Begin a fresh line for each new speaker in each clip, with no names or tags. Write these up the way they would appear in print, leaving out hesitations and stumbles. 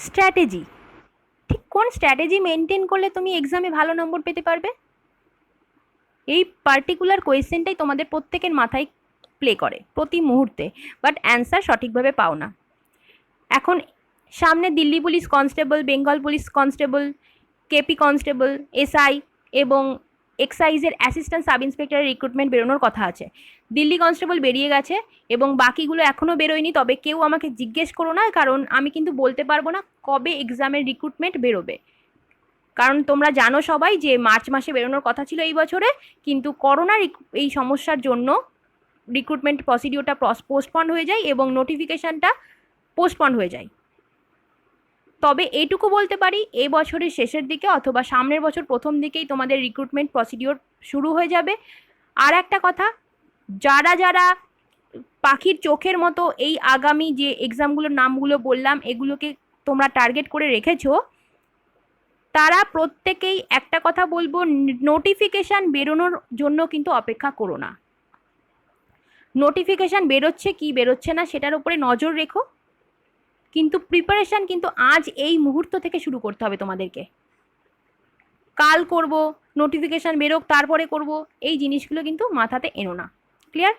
Strategy, ঠিক কোন strategy maintain করলে তুমি এক্সামে ভালো নম্বর পেতে পারবে, এই পার্টিকুলার কোয়েশ্চেনটাই তোমাদের প্রত্যেকের মাথায় প্লে করে প্রতি মুহূর্তে, বাট অ্যান্সার সঠিকভাবে পাও না। এখন সামনে Delhi police constable, Bengal police constable, KP constable, SI এবং এক্সাইজের অ্যাসিস্ট্যান্ট সাব ইন্সপেক্টরের রিক্রুটমেন্ট বেরোনোর কথা আছে। দিল্লি কনস্টেবল বেরিয়ে গেছে এবং বাকিগুলো এখনও বেরোয়নি, তবে কেউ আমাকে জিজ্ঞেস করো না, কারণ আমি কিন্তু বলতে পারবো না কবে এক্সামের রিক্রুটমেন্ট বেরোবে। কারণ তোমরা জানো সবাই যে মার্চ মাসে বেরোনোর কথা ছিল এই বছরে, কিন্তু করোনার এই সমস্যার জন্য রিক্রুটমেন্ট প্রসিডিওরটা পোস্টপন্ড হয়ে যায় এবং নোটিফিকেশানটা পোস্টপন্ড হয়ে যায়। তবে এইটুকু বলতে পারি, এই বছরের শেষের দিকে অথবা সামনের বছর প্রথম দিকেই তোমাদের রিক্রুটমেন্ট প্রসিডিওর শুরু হয়ে যাবে। আর একটা কথা, যারা যারা পাখির চোখের মতো এই আগামী যে এক্সামগুলোর নামগুলো বললাম এগুলোকে তোমরা টার্গেট করে রেখেছো, তারা প্রত্যেকেই একটা কথা বলবো, নোটিফিকেশান বেরোনোর জন্য কিন্তু অপেক্ষা করো না। নোটিফিকেশান বেরোচ্ছে কি বেরোচ্ছে না সেটার উপরে নজর রেখো, কিন্তু প্রিপারেশান কিন্তু আজ এই মুহূর্ত থেকে শুরু করতে হবে তোমাদেরকে। কাল করব, নোটিফিকেশান বেরোক তারপরে করব, এই জিনিসগুলো কিন্তু মাথাতে এনো না। ক্লিয়ার?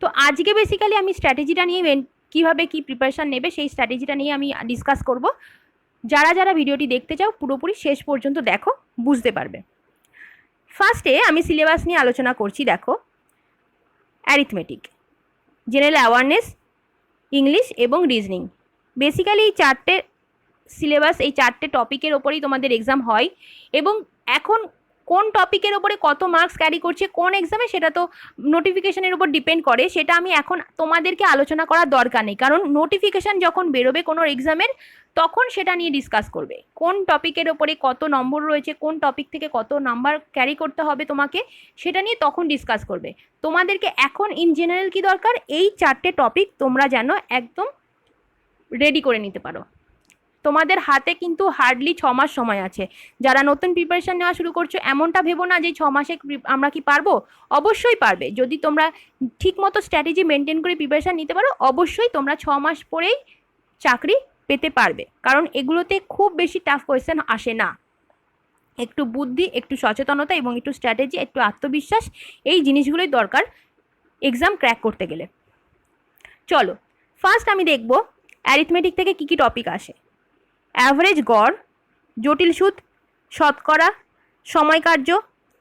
তো আজকে বেসিক্যালি আমি স্ট্র্যাটেজিটা নিয়ে কীভাবে কী প্রিপারেশান নেবে সেই স্ট্র্যাটেজিটা নিয়ে আমি ডিসকাস করব। যারা যারা ভিডিওটি দেখতে চাও পুরোপুরি শেষ পর্যন্ত দেখো, বুঝতে পারবে। ফার্স্টে আমি সিলেবাস নিয়ে আলোচনা করছি। দেখো, অ্যারিথমেটিক, জেনারেল অ্যাওয়ারনেস, ইংলিশ এবং রিজনিং। বেসিক্যালি এই চারটে সিলেবাস, এই চারটে টপিকের ওপরেই তোমাদের এক্সাম হয় এবং এখন কোন টপিকের ওপরে কত মার্কস ক্যারি করছে কোন এক্সামে সেটা তো নোটিফিকেশানের উপর ডিপেন্ড করে, সেটা আমি এখন তোমাদেরকে আলোচনা করার দরকার নেই, কারণ নোটিফিকেশান যখন বেরোবে কোনো এক্সামের তখন সেটা নিয়ে ডিসকাস করবে কোন টপিকের ওপরে কত নম্বর রয়েছে, কোন টপিক থেকে কত নাম্বার ক্যারি করতে হবে তোমাকে, সেটা নিয়ে তখন ডিসকাস করবে। তোমাদেরকে এখন ইন জেনারেল কি দরকার, এই চারটে টপিক তোমরা যেন একদম রেডি করে নিতে পারো। তোমাদের হাতে কিন্তু হার্ডলি 6 মাস সময় আছে। যারা নতুন প্রিপারেশান নেওয়া শুরু করছো এমনটা ভেবো না যে 6 মাসে আমরা কি পারবো, অবশ্যই পারবে। যদি তোমরা ঠিকমতো স্ট্র্যাটেজি মেনটেন করে প্রিপারেশান নিতে পারো অবশ্যই তোমরা 6 মাস পরেই চাকরি পেতে পারবে, কারণ এগুলোতে খুব বেশি টাফ কোয়েশ্চেন আসে না। একটু বুদ্ধি, একটু সচেতনতা এবং একটু স্ট্র্যাটেজি, একটু আত্মবিশ্বাস, এই জিনিসগুলোই দরকার এক্সাম ক্র্যাক করতে গেলে। চলো ফার্স্ট আমি দেখব অ্যারিথমেটিক থেকে কী কী টপিক আসে। অ্যাভারেজ গড়, জটিল সুদ, শতকরা, সময়কার্য,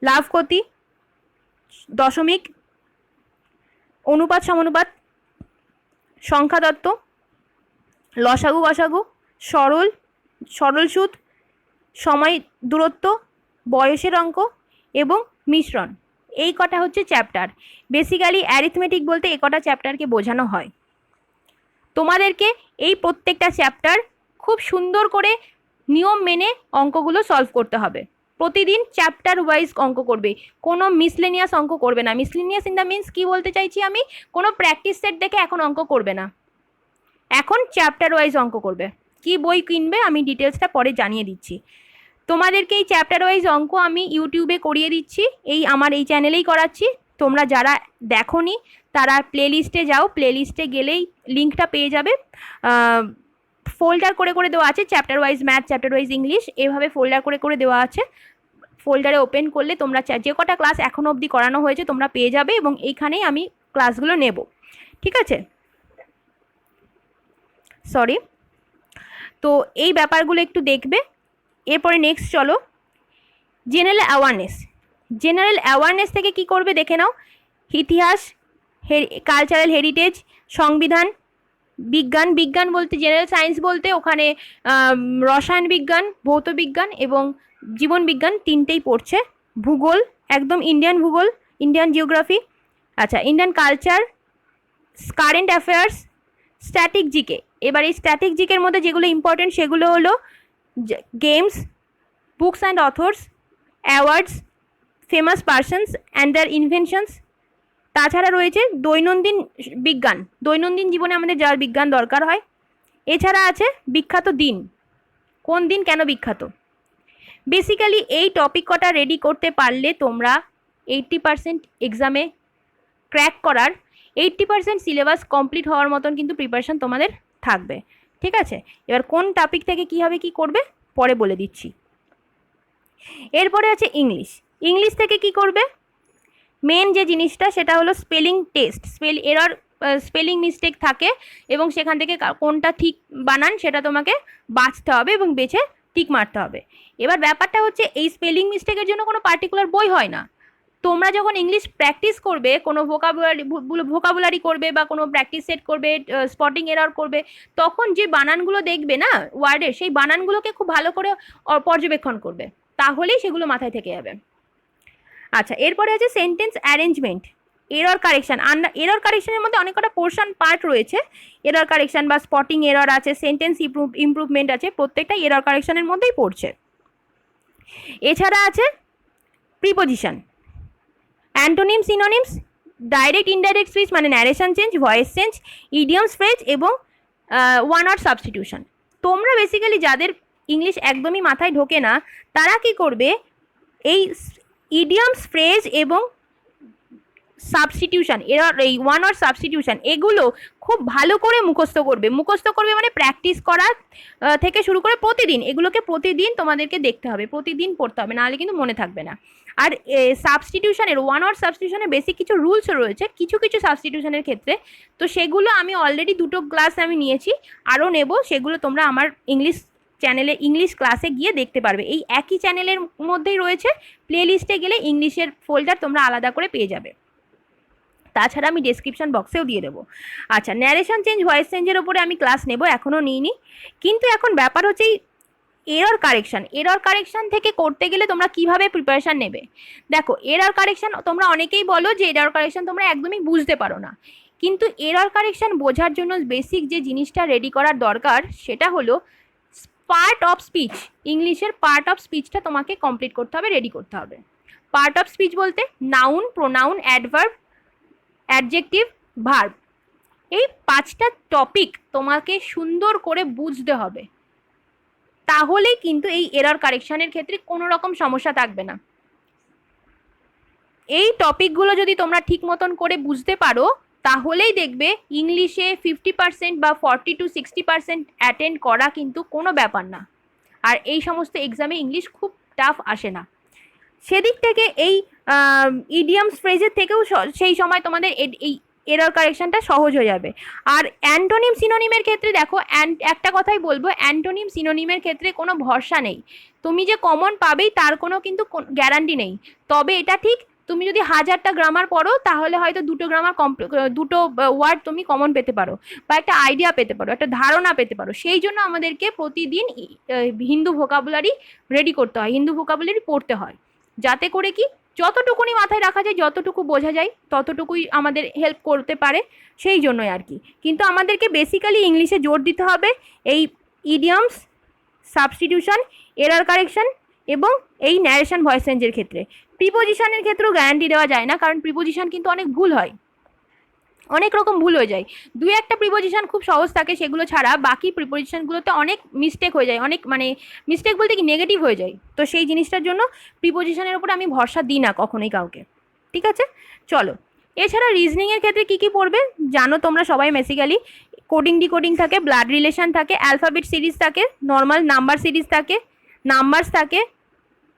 লাভ ক্ষতি, দশমিক, অনুপাত সমানুপাত, সংখ্যাতত্ত্ব, লসাগু গসাগু, সরল সুদ, সময় দূরত্ব, বয়সের অঙ্ক এবং মিশ্রণ। এই কটা হচ্ছে চ্যাপ্টার। বেসিক্যালি অ্যারিথমেটিক বলতে এই কটা চ্যাপ্টারকে বোঝানো হয়। তোমাদেরকে এই প্রত্যেকটা চ্যাপ্টার খুব সুন্দর করে নিয়ম মেনে অঙ্কগুলো সলভ করতে হবে। প্রতিদিন চ্যাপ্টার ওয়াইজ অঙ্ক করবে, কোনো মিসলেনিয়াস অঙ্ক করবে না। মিসলেনিয়াস ইন দ্য মিনস কী বলতে চাইছি আমি, কোনো প্র্যাকটিস সেট দেখে এখন অঙ্ক করবে না, এখন চ্যাপ্টার ওয়াইজ অঙ্ক করবে। কি বই কিনবে আমি ডিটেলসটা পরে জানিয়ে দিচ্ছি। তোমাদেরকে এই চ্যাপ্টার ওয়াইজ অঙ্ক আমি ইউটিউবে করিয়ে দিচ্ছি, এই আমার এই চ্যানেলেই করাচ্ছি। তোমরা যারা দেখোনি তারা প্লেলিস্টে যাও, প্লেলিস্টে গেলেই লিঙ্কটা পেয়ে যাবে। ফোল্ডার করে করে দেওয়া আছে, chapter wise math, chapter wise English, এভাবে ফোল্ডার করে করে দেওয়া আছে। ফোল্ডারে ওপেন করলে তোমরা যে কটা ক্লাস এখনও অবধি করানো হয়েছে তোমরা পেয়ে যাবে এবং এইখানেই আমি ক্লাসগুলো নেব। ঠিক আছে, সরি। তো এই ব্যাপারগুলো একটু দেখবে। এরপরে নেক্সট চলো জেনারেল অ্যাওয়ারনেস। জেনারেল অ্যাওয়ারনেস থেকে কি করবে দেখে নাও। ইতিহাস, কালচারাল হেরিটেজ, সংবিধান, বিজ্ঞান, বিজ্ঞান বলতে জেনারেল সায়েন্স বলতে ওখানে রসায়ন বিজ্ঞান, ভৌত বিজ্ঞান এবং জীবন বিজ্ঞান তিনটেই পড়ছে। ভূগোল, একদম ইন্ডিয়ান ভূগোল, ইন্ডিয়ান জিওগ্রাফি, আচ্ছা Indian culture, current affairs, static GK. এবার এই স্ট্যাটিক জিকের মধ্যে যেগুলো ইম্পর্টেন্ট সেগুলো হলো games, books and authors, awards, famous persons and their inventions. তাছাড়া রয়েছে দৈনন্দিন বিজ্ঞান, দৈনন্দিন জীবনে আমাদের যা বিজ্ঞান দরকার হয়। এছাড়া আছে বিখ্যাত দিন, কোন দিন কেন বিখ্যাত। বেসিক্যালি এই টপিক কটা রেডি করতে পারলে তোমরা 80% এক্সামে ক্র্যাক করার, 80% সিলেবাস কমপ্লিট হওয়ার মতন কিন্তু প্রিপারেশন তোমাদের থাকবে। ঠিক আছে, এবার কোন টপিক থেকে কীভাবে কী করবে পরে বলে দিচ্ছি। এরপরে আছে ইংলিশ। ইংলিশ থেকে কি করবে, মেন যে জিনিসটা সেটা হলো স্পেলিং টেস্ট। স্পেলিং মিস্টেক থাকে এবং সেখান থেকে কোনটা ঠিক বানান সেটা তোমাকে বাছতে হবে এবং বেছে টিক মারতে হবে। এবার ব্যাপারটা হচ্ছে এই স্পেলিং মিস্টেকের জন্য কোনো পার্টিকুলার বই হয় না। তোমরা যখন ইংলিশ প্র্যাকটিস করবে, কোনো ভোকাবুলারি করবে বা কোনো প্র্যাকটিস সেট করবে, স্পটিং এরর করবে, তখন যে বানানগুলো দেখবে না ওয়ার্ডের, সেই বানানগুলোকে খুব ভালো করে পর্যবেক্ষণ করবে, তাহলেই সেগুলো মাথায় থেকে যাবে। আচ্ছা, এরপরে আছে sentence arrangement, error correction. Error কারেকশানের মধ্যে অনেক কটা পোর্শন পার্ট রয়েছে। এরর কারেকশান বা স্পটিং এরর আছে, সেন্টেন্স ইমপ্রুভমেন্ট আছে, প্রত্যেকটা এরর কারেকশানের মধ্যেই পড়ছে। এছাড়া আছে preposition, antonym, synonyms, direct indirect speech মানে narration change, voice change, idioms phrase এবং ওয়ান ওয়ার্ড সাবস্টিটিউশন। তোমরা বেসিক্যালি যাদের ইংলিশ একদমই মাথায় ঢোকে না তারা কি করবে, এই ইডিয়মস ফ্রেজ এবং সাবস্টিটিউশন, এই ওয়ান ওয়ার্ড সাবস্টিটিউশন, এগুলো খুব ভালো করে মুখস্থ করবে। মুখস্থ করবে মানে প্র্যাকটিস করা থেকে শুরু করে প্রতিদিন, এগুলোকে প্রতিদিন তোমাদেরকে দেখতে হবে, প্রতিদিন পড়তে হবে, নাহলে কিন্তু মনে থাকবে না। আর সাবস্টিটিউশনের, ওয়ান ওয়ার্ড সাবস্টিটিউশনের বেসিক কিছু রুলস রয়েছে কিছু কিছু সাবস্টিটিউশনের ক্ষেত্রে, তো সেগুলো আমি অলরেডি 2টো ক্লাস আমি নিয়েছি, আরও নেব, সেগুলো তোমরা আমার ইংলিশ চ্যানেলে ইংলিশ ক্লাসে গিয়ে দেখতে পারবে। এই একই চ্যানেলের মধ্যেই রয়েছে, প্লেলিস্টে গেলে ইংলিশের ফোল্ডার তোমরা আলাদা করে পেয়ে যাবে, তাছাড়া আমি ডেসক্রিপশন বক্সেও দিয়ে দেবো। আচ্ছা, ন্যারেশন চেঞ্জ, ভয়েস চেঞ্জের ওপরে আমি ক্লাস নেব, এখনও নিইনি, কিন্তু এখন ব্যাপার হচ্ছে এরর কারেকশান। এরর কারেকশান থেকে করতে গেলে তোমরা কিভাবে প্রিপারেশান নেবে। দেখো, এরর কারেকশান তোমরা অনেকেই বলো যে এরর কারেকশান তোমরা একদমই বুঝতে পারো না, কিন্তু এরর কারেকশান বোঝার জন্য বেসিক যে জিনিসটা রেডি করার দরকার সেটা হলো পার্ট অফ স্পিচ। ইংলিশের পার্ট অফ স্পিচটা তোমাকে কমপ্লিট করতে হবে, রেডি করতে হবে। পার্ট অফ স্পিচ বলতে noun, pronoun, adverb, adjective, verb, এই 5টা টপিক তোমাকে সুন্দর করে বুঝতে হবে, তাহলেই কিন্তু এই এরর কারেকশানের ক্ষেত্রে কোনো রকম সমস্যা থাকবে না। এই টপিকগুলো যদি তোমরা ঠিক মতন করে বুঝতে পারো তাহলেই দেখবে ইংলিশে 50% বা 40 to 60% অ্যাটেন্ড করা কিন্তু কোনো ব্যাপার না। আর এই সমস্ত এক্সামে ইংলিশ খুব টাফ আসে না। সেদিক থেকে এই ইডিয়ামস ফ্রেজের থেকেও সেই সময় তোমাদের এই এরর কারেকশানটা সহজ হয়ে যাবে। আর অ্যান্টোনিম সিনোনিমের ক্ষেত্রে দেখো, একটা কথাই বলবো, অ্যান্টোনিম সিনোনিমের ক্ষেত্রে কোনো ভরসা নেই। তুমি যে কমন পাবেই তার কোনো কিন্তু গ্যারান্টি নেই। তবে এটা ঠিক, তুমি যদি 1000টা গ্রামার পড়ো তাহলে হয়তো 2টো গ্রামার দুটো ওয়ার্ড তুমি কমন পেতে পারো, বা একটা আইডিয়া পেতে পারো, একটা ধারণা পেতে পারো। সেই জন্য আমাদেরকে প্রতিদিন হিন্দু ভোকাবুলারি রেডি করতে হয়, হিন্দু ভোকাবুলারি পড়তে হয়, যাতে করে কি যতটুকুনি মাথায় রাখা যায়, যতটুকু বোঝা যায় ততটুকুই আমাদের হেল্প করতে পারে, সেই জন্যই আর কি। কিন্তু আমাদেরকে বেসিক্যালি ইংলিশে জোর দিতে হবে এই ইডিয়মস, সাবস্টিটিউশন, এরর কারেকশন এবং এই ন্যারেশন ভয়েস চেঞ্জের ক্ষেত্রে। প্রিপোজিশনের ক্ষেত্রেও গ্যারান্টি দেওয়া যায় না, কারণ প্রিপোজিশন কিন্তু অনেক ভুল হয়, অনেক রকম ভুল হয়ে যায়। 2-1টা প্রিপোজিশন খুব সহজ থাকে, সেগুলো ছাড়া বাকি প্রিপোজিশনগুলোতে অনেক মিস্টেক হয়ে যায়, অনেক মানে মিস্টেক বলতে কি নেগেটিভ হয়ে যায়। তো সেই জিনিসটার জন্য প্রিপোজিশনের উপরে আমি ভরসা দিই না কখনোই কাউকে, ঠিক আছে। চলো, এছাড়া রিজনিংয়ের ক্ষেত্রে কী কী পড়বে জানো তোমরা সবাই, বেসিক্যালি কোডিং ডিকোডিং থাকে, ব্লাড রিলেশন থাকে, অ্যালফাবেট সিরিজ থাকে, নর্মাল নাম্বার সিরিজ থাকে, নাম্বারস থাকে,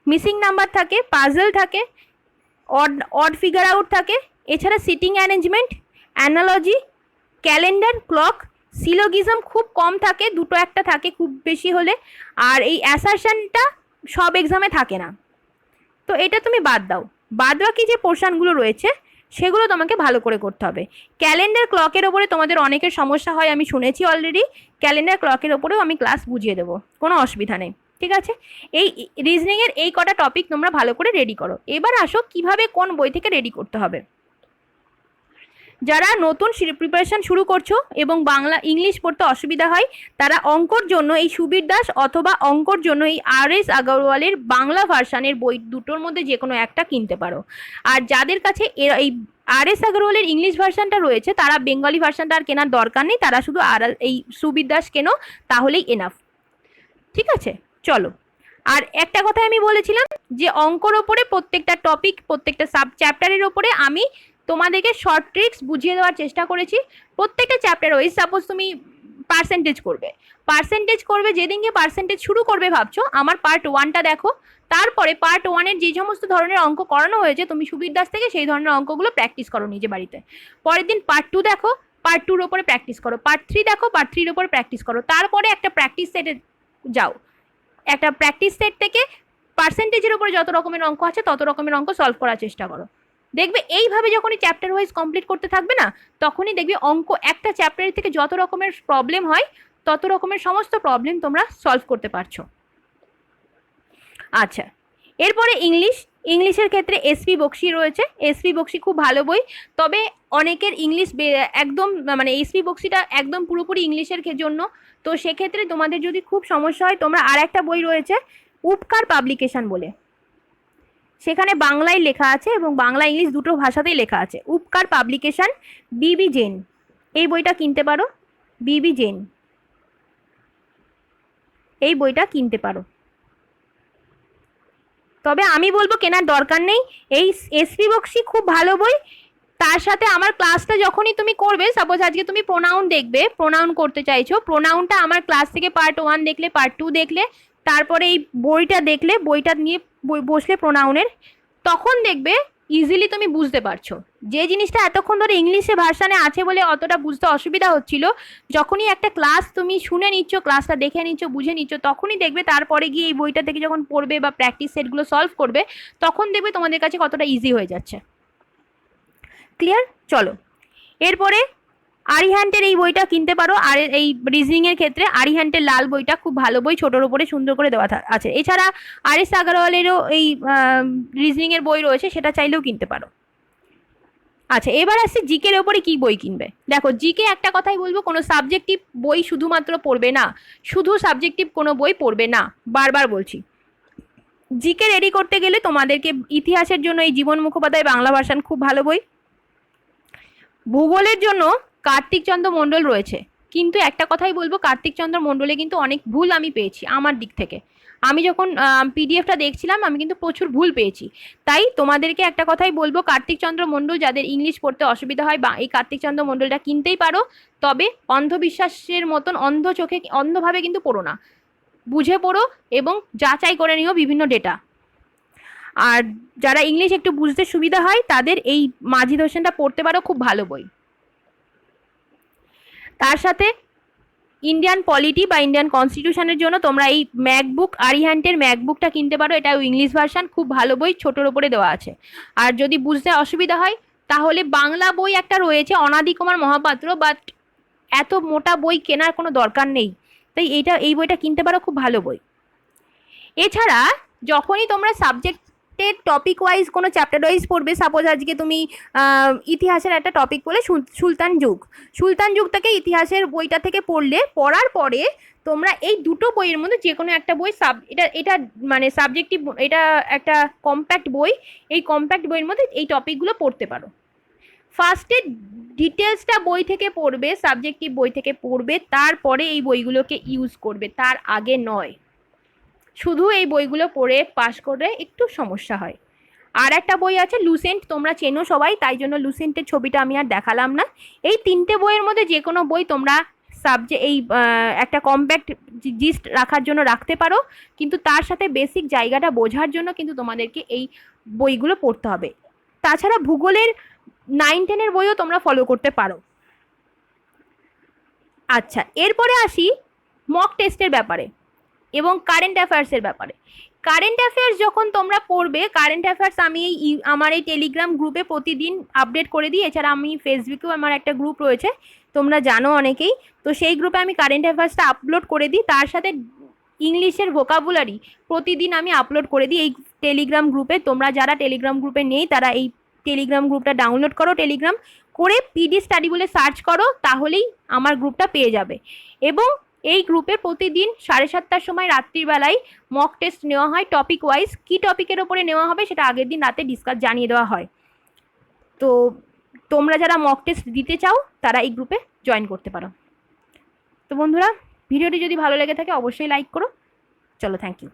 মিসিং নাম্বার থাকে, পাজল থাকে, অড ফিগার আউট থাকে, এছাড়া seating arrangement, analogy, calendar, clock, syllogism খুব কম থাকে, 2-1টা থাকে খুব বেশি হলে, আর এই অ্যাসারশনটা সব এক্সামে থাকে না। তো এটা তুমি বাদ দাও, বাদ বাকি যে পোর্শনগুলো রয়েছে সেগুলো তোমাকে ভালো করে করতে হবে। ক্যালেন্ডার ক্লকের ওপরে তোমাদের অনেকের সমস্যা হয়, আমি শুনেছি অলরেডি। ক্যালেন্ডার ক্লকের ওপরেও আমি ক্লাস বুঝিয়ে দেবো, কোনো অসুবিধা নেই, ঠিক আছে। এই রিজনিংয়ের এই কটা টপিক তোমরা ভালো করে রেডি করো। এবার আসো কিভাবে কোন বই থেকে রেডি করতে হবে। যারা নতুন প্রিপারেশান শুরু করছো এবং বাংলা ইংলিশ পড়তে অসুবিধা হয়, তারা অঙ্কর জন্য এই সুবীর দাস অথবা অঙ্কর জন্য এই RS আগরওয়ালের বাংলা ভার্সানের বই দুটোর মধ্যে যে কোনো একটা কিনতে পারো। আর যাদের কাছে এই RS আগরওয়ালের ইংলিশ ভার্সানটা রয়েছে তারা বেঙ্গলি ভার্সানটা আর কেনার দরকার নেই, তারা শুধু এই সুবীর দাস কেনো, তাহলেই এনাফ, ঠিক আছে। চলো, আর একটা কথা আমি বলেছিলাম যে অঙ্কর ওপরে প্রত্যেকটা টপিক, প্রত্যেকটা সাব চ্যাপ্টারের ওপরে আমি তোমাদেরকে শর্ট ট্রিক্স বুঝিয়ে দেওয়ার চেষ্টা করেছি। প্রত্যেকটা চ্যাপ্টার ওই সাপোজ তুমি পার্সেন্টেজ করবে। পার্সেন্টেজ করবে যেদিনকে পার্সেন্টেজ শুরু করবে ভাবছো, আমার পার্ট 1টা দেখো, তারপরে পার্ট 1-এর যে সমস্ত ধরনের অঙ্ক করানো হয়েছে তুমি সুবীর দাস থেকে সেই ধরনের অঙ্কগুলো প্র্যাকটিস করো নিজে বাড়িতে। পরের দিন পার্ট 2 দেখো, পার্ট 2-র ওপরে প্র্যাকটিস করো, পার্ট 3 দেখো, পার্ট 3-র ওপরে প্র্যাকটিস করো, তারপরে একটা প্র্যাকটিস সেটে যাও। একটা প্র্যাকটিস সেট থেকে পার্সেন্টেজের উপরে যত রকমের অঙ্ক আছে তত রকমের অঙ্ক সলভ করার চেষ্টা করো। দেখবে এইভাবে যখনই চ্যাপ্টার ওয়াইজ কমপ্লিট করতে থাকবে না, তখনই দেখবে অঙ্ক একটা চ্যাপ্টারের থেকে যত রকমের প্রবলেম হয় তত রকমের সমস্ত প্রবলেম তোমরা সলভ করতে পারছো। আচ্ছা, এরপরে ইংলিশের ক্ষেত্রে এসপি বক্সি রয়েছে। এসপি বক্সি খুব ভালো বই, তবে অনেকের ইংলিশ একদম মানে এসপি বক্সিটা একদম পুরোপুরি ইংলিশের জন্য, তো সেক্ষেত্রে তোমাদের যদি খুব সমস্যা হয় তোমরা আর একটা বই রয়েছে উপকার পাবলিকেশন বলে, সেখানে বাংলায় লেখা আছে এবং বাংলা ইংলিশ দুটো ভাষাতেই লেখা আছে। উপকার পাবলিকেশন, বিবি জেন, এই বইটা কিনতে পারো। বিবি জেন এই বইটা কিনতে পারো, তবে আমি বলবো কেনার দরকার নেই। এই এসপি বক্সি খুব ভালো বই, তার সাথে আমার ক্লাসটা যখনই তুমি করবে, সাপোজ আজকে তুমি প্রোনাউন দেখবে, প্রোনাউন করতে চাইছো, প্রোনাউনটা আমার ক্লাস থেকে পার্ট 1 দেখলে, পার্ট 2 দেখলে, তারপরে এই বইটা দেখলে, বইটা নিয়ে বসলে প্রোনাউনের, তখন দেখবে ইজিলি তুমি বুঝতে পারছো। যে জিনিসটা এতক্ষণ ধরে ইংলিশে ভার্সানে আছে বলে অতটা বুঝতে অসুবিধা হচ্ছিল, যখনই একটা ক্লাস তুমি শুনে নিচ্ছ, ক্লাসটা দেখে নিচ্ছ, বুঝে নিচ্ছ, তখনই দেখবে তারপরে গিয়ে এই বইটা থেকে যখন পড়বে বা প্র্যাকটিস সেটগুলো সলভ করবে, তখন দেখবে তোমাদের কাছে কতটা ইজি হয়ে যাচ্ছে। ক্লিয়ার? চলো, এরপরে আরিহ্যান্টের এই বইটা কিনতে পারো। আর এই রিজনিংয়ের ক্ষেত্রে আরিহ্যান্টের লাল বইটা খুব ভালো বই, ছোটোর উপরে সুন্দর করে দেওয়া আছে। এছাড়া আর.এস. আগরওয়ালেরও এই রিজনিংয়ের বই রয়েছে, সেটা চাইলেও কিনতে পারো। আচ্ছা, এবার আসছে জিকের ওপরে কি বই কিনবে। দেখো, জিকে একটা কথাই বলবো, কোনো সাবজেক্টিভ বই শুধুমাত্র পড়বে না, শুধু সাবজেক্টিভ কোনো বই পড়বে না, বারবার বলছি। জিকে রেডি করতে গেলে তোমাদেরকে ইতিহাসের জন্য এই জীবন মুখোপাধ্যায় বাংলা ভার্সন খুব ভালো বই। ভূগোলের জন্য কার্তিক চন্দ্র মণ্ডল রয়েছে, কিন্তু একটা কথাই বলবো, কার্তিক চন্দ্র মণ্ডলে কিন্তু অনেক ভুল আমি পেয়েছি আমার দিক থেকে। আমি যখন পিডিএফটা দেখছিলাম আমি কিন্তু প্রচুর ভুল পেয়েছি। তাই তোমাদেরকে একটা কথাই বলবো, কার্তিক চন্দ্র মণ্ডল যাদের ইংলিশ পড়তে অসুবিধা হয় বা এই কার্তিক চন্দ্র মণ্ডলটা কিনতেই পারো, তবে অন্ধবিশ্বাসের মতন অন্ধ চোখে অন্ধভাবে কিন্তু পড়ো না, বুঝে পড়ো এবং যাচাই করে নিও বিভিন্ন ডেটা। আর যারা ইংলিশ একটু বুঝতে সুবিধা হয় তাদের এই মাঝি দর্শনটা পড়তে পারো, খুব ভালো বই। তার সাথে ইন্ডিয়ান পলিটি বা ইন্ডিয়ান কনস্টিটিউশনের জন্য তোমরা এই ম্যাকবুক, আরিহ্যান্টের ম্যাকবুকটা কিনতে পারো, এটাও ইংলিশ ভার্সান, খুব ভালো বই, ছোটোর ওপরে দেওয়া আছে। আর যদি বুঝতে অসুবিধা হয় তাহলে বাংলা বই একটা রয়েছে অনাদি কুমার মহাপাত্র, বাট এত মোটা বই কেনার কোনো দরকার নেই, তাই এই বইটা কিনতে পারো, খুব ভালো বই। এছাড়া যখনই তোমরা সাবজেক্টের টপিক ওয়াইজ কোনো চ্যাপ্টার ওয়াইজ পড়বে, সাপোজ আজকে তুমি ইতিহাসের একটা টপিক পড়লে সুলতান যুগটাকে ইতিহাসের বইটা থেকে পড়ার পরে তোমরা এই দুটো বইয়ের মধ্যে যে কোনো একটা বই এটা মানে সাবজেক্টিভ, এটা একটা কম্প্যাক্ট বই, এই কম্প্যাক্ট বইয়ের মধ্যে এই টপিকগুলো পড়তে পারো। ফার্স্টে ডিটেলসটা বই থেকে পড়বে, সাবজেক্টিভ বই থেকে পড়বে, তারপরে এই বইগুলোকে ইউজ করবে, তার আগে নয়। শুধু এই বইগুলো পড়ে পাশ করে একটু সমস্যা হয়। আর একটা বই আছে লুসেন্ট, তোমরা চেনো সবাই, তাই জন্য লুসেন্টের ছবিটা আমি আর দেখালাম না। এই তিনটে বইয়ের মধ্যে যে কোনো বই তোমরা এই একটা কম্প্যাক্ট জিস্ট রাখার জন্য রাখতে পারো, কিন্তু তার সাথে বেসিক জায়গাটা বোঝার জন্য কিন্তু তোমাদেরকে এই বইগুলো পড়তে হবে। তাছাড়া ভূগোলের 9-10-এর বইও তোমরা ফলো করতে পারো। আচ্ছা, এরপরে আসি মক টেস্টের ব্যাপারে এবং কারেন্ট অ্যাফেয়ার্সের ব্যাপারে। কারেন্ট অ্যাফেয়ার্স যখন তোমরা পড়বে, কারেন্ট অ্যাফেয়ার্স আমি আমার এই টেলিগ্রাম গ্রুপে প্রতিদিন আপডেট করে দিই। এছাড়া আমি ফেসবুকেও আমার একটা গ্রুপ রয়েছে, তোমরা জানো অনেকেই, তো সেই গ্রুপে আমি কারেন্ট অ্যাফেয়ার্সটা আপলোড করে দিই। তার সাথে ইংলিশের ভোকাবুলারি প্রতিদিন আমি আপলোড করে দিই এই টেলিগ্রাম গ্রুপে। তোমরা যারা টেলিগ্রাম গ্রুপে নেই তারা এই টেলিগ্রাম গ্রুপটা ডাউনলোড করো, টেলিগ্রাম করে পিডি স্টাডি বলে সার্চ করো, তাহলেই আমার গ্রুপটা পেয়ে যাবে। এবং এই গ্রুপে প্রতিদিন 7:30টার সময় রাত্রিবেলায় মক টেস্ট নেওয়া হয় টপিক ওয়াইজ। কী টপিকের ওপরে নেওয়া হবে সেটা আগের দিন রাতে জানিয়ে দেওয়া হয়। তো তোমরা যারা মক টেস্ট দিতে চাও তারা এই গ্রুপে জয়েন করতে পারো। তো বন্ধুরা, ভিডিওটি যদি ভালো লেগে থাকে অবশ্যই লাইক করো। চলো, থ্যাংক ইউ।